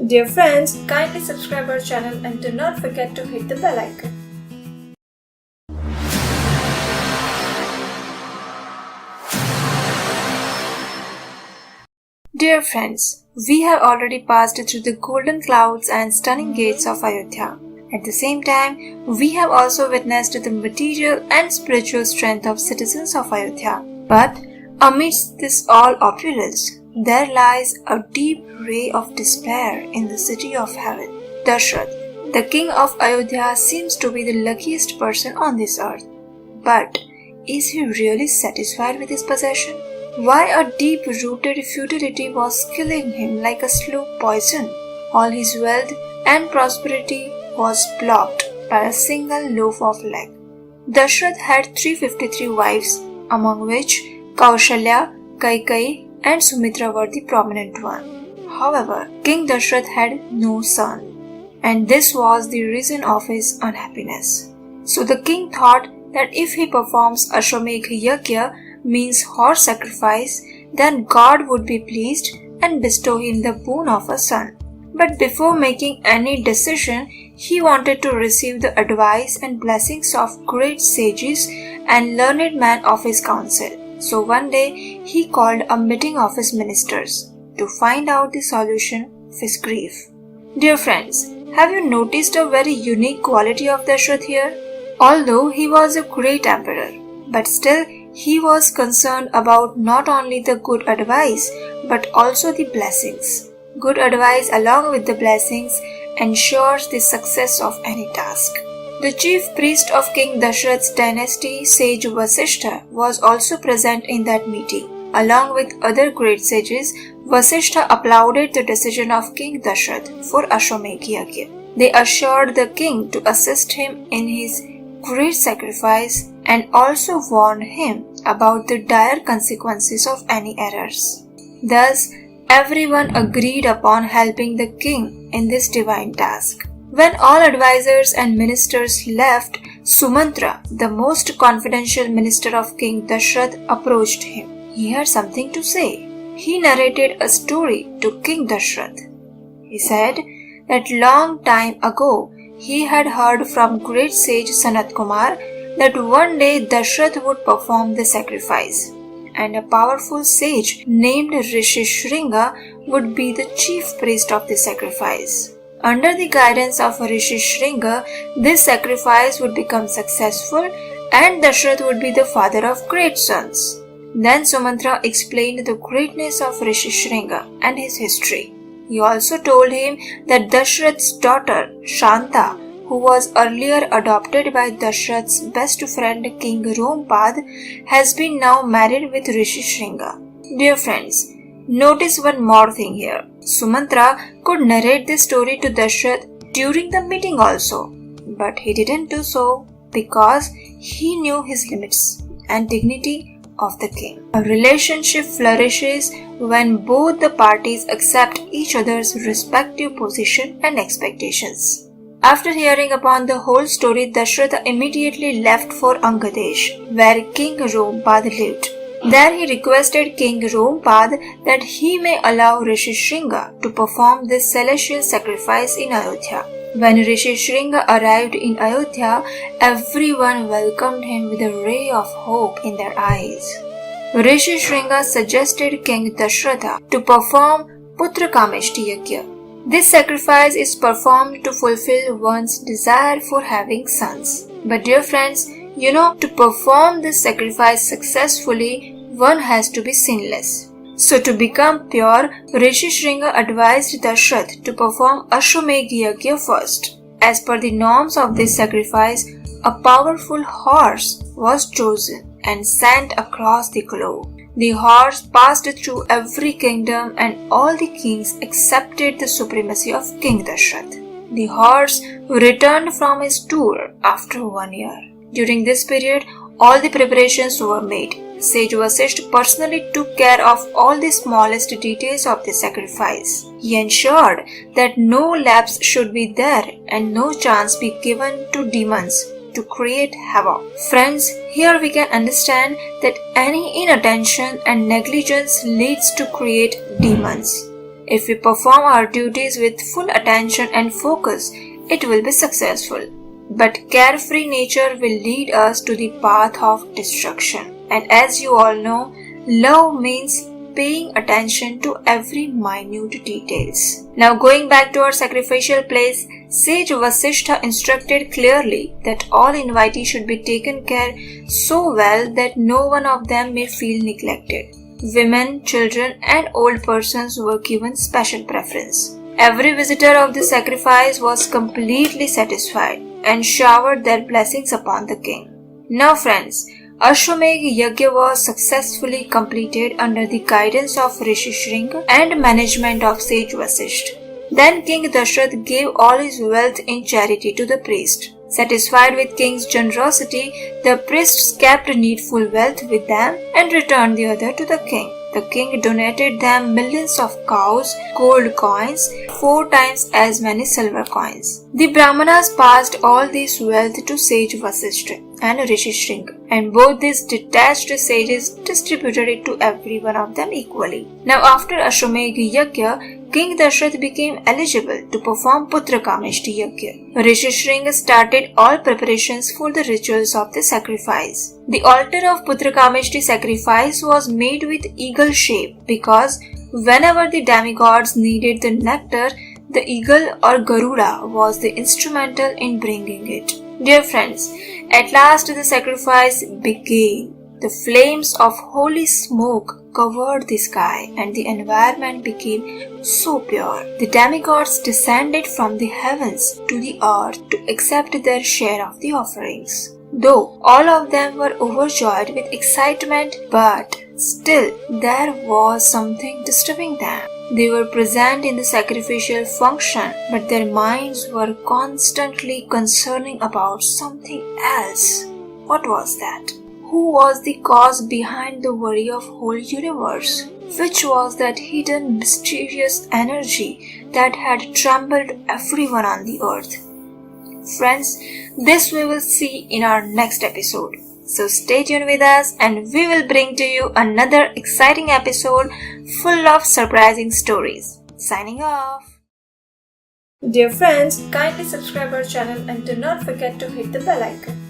Dear friends, kindly subscribe our channel and do not forget to hit the bell icon. Dear friends, we have already passed through the golden clouds and stunning gates of Ayodhya. At the same time, we have also witnessed the material and spiritual strength of citizens of Ayodhya. But amidst this all opulence, there lies a deep ray of despair in the city of heaven. Dasharatha, the king of Ayodhya, seems to be the luckiest person on this earth. But is he really satisfied with his possession? Why a deep-rooted futility was killing him like a slow poison? All his wealth and prosperity was blocked by a single loaf of lead. Dasharatha had 353 wives, among which Kaushalya, Kaikeyi and Sumitra were the prominent ones. However, King Dasharath had no son, and this was the reason of his unhappiness. So the king thought that if he performs Ashwamedh Yajna, means horse sacrifice, then God would be pleased and bestow him the boon of a son. But before making any decision, he wanted to receive the advice and blessings of great sages and learned men of his council. So one day he called a meeting of his ministers to find out the solution of his grief. Dear friends, have you noticed a very unique quality of Dasharatha here? Although he was a great emperor, but still he was concerned about not only the good advice but also the blessings. Good advice along with the blessings ensures the success of any task. The chief priest of King Dasharatha's dynasty, sage Vasishtha, was also present in that meeting. Along with other great sages, Vasishtha applauded the decision of King Dasharatha for Ashwamedh Yajna. They assured the king to assist him in his great sacrifice and also warned him about the dire consequences of any errors. Thus, everyone agreed upon helping the king in this divine task. When all advisors and ministers left, Sumantra, the most confidential minister of King Dasharath, approached him. He had something to say. He narrated a story to King Dasharath. He said that long time ago he had heard from great sage Sanat Kumar that one day Dasharath would perform the sacrifice, and a powerful sage named Rishi Shringa would be the chief priest of the sacrifice. Under the guidance of Rishi Shringa, this sacrifice would become successful and Dasharath would be the father of great sons. Then Sumantra explained the greatness of Rishi Shringa and his history. He also told him that Dasharath's daughter, Shanta, who was earlier adopted by Dasharath's best friend King Rompad, has been now married with Rishi Shringa. Dear friends, notice one more thing here. Sumantra could narrate this story to Dasharath during the meeting also, but he didn't do so because he knew his limits and dignity of the king. A relationship flourishes when both the parties accept each other's respective position and expectations. After hearing upon the whole story, Dasharatha immediately left for Angadesh, where King Rompad lived. There he requested King Rompad that he may allow Rishi Shringa to perform this celestial sacrifice in Ayodhya. When Rishi Shringa arrived in Ayodhya, everyone welcomed him with a ray of hope in their eyes. Rishi Shringa suggested King Dasharatha to perform Putra Kameshti Yajna. This sacrifice is performed to fulfill one's desire for having sons. But dear friends, to perform this sacrifice successfully, one has to be sinless. So to become pure, Rishi Shringa advised Dasharath to perform Ashwamedh Yajna first. As per the norms of this sacrifice, a powerful horse was chosen and sent across the globe. The horse passed through every kingdom and all the kings accepted the supremacy of King Dasharath. The horse returned from his tour after 1 year. During this period, all the preparations were made. Sage Vasishtha personally took care of all the smallest details of the sacrifice. He ensured that no lapse should be there and no chance be given to demons to create havoc. Friends, here we can understand that any inattention and negligence leads to create demons. If we perform our duties with full attention and focus, it will be successful. But carefree nature will lead us to the path of destruction. And as you all know, love means paying attention to every minute details. Now going back to our sacrificial place, Sage Vasishtha instructed clearly that all invitees should be taken care so well that no one of them may feel neglected. Women, children and old persons were given special preference. Every visitor of the sacrifice was completely satisfied and showered their blessings upon the king. Now friends, Ashwamedh Yajna was successfully completed under the guidance of Rishi Shringa and management of Sage Vasishtha. Then King Dasharath gave all his wealth in charity to the priest. Satisfied with king's generosity, the priests kept needful wealth with them and returned the other to the king. The king donated them millions of cows, gold coins, 4 times as many silver coins. The Brahmanas passed all this wealth to Sage Vasishtha and Rishi Shringa, and both these detached sages distributed it to every one of them equally. Now after Ashwamedh Yajna, King Dasharath became eligible to perform Putra Kameshti Yajna. Rishi Shringa started all preparations for the rituals of the sacrifice. The altar of Putra Kameshti sacrifice was made with eagle shape because whenever the demigods needed the nectar, the eagle or Garuda was the instrumental in bringing it. Dear friends, at last the sacrifice began. The flames of holy smoke covered the sky and the environment became so pure. The demigods descended from the heavens to the earth to accept their share of the offerings. Though all of them were overjoyed with excitement, but still there was something disturbing them. They were present in the sacrificial function, but their minds were constantly concerning about something else. What was that? Who was the cause behind the worry of whole universe? Which was that hidden mysterious energy that had trembled everyone on the earth? Friends, this we will see in our next episode. So stay tuned with us and we will bring to you another exciting episode full of surprising stories. Signing off. Dear friends, kindly subscribe our channel and do not forget to hit the bell icon.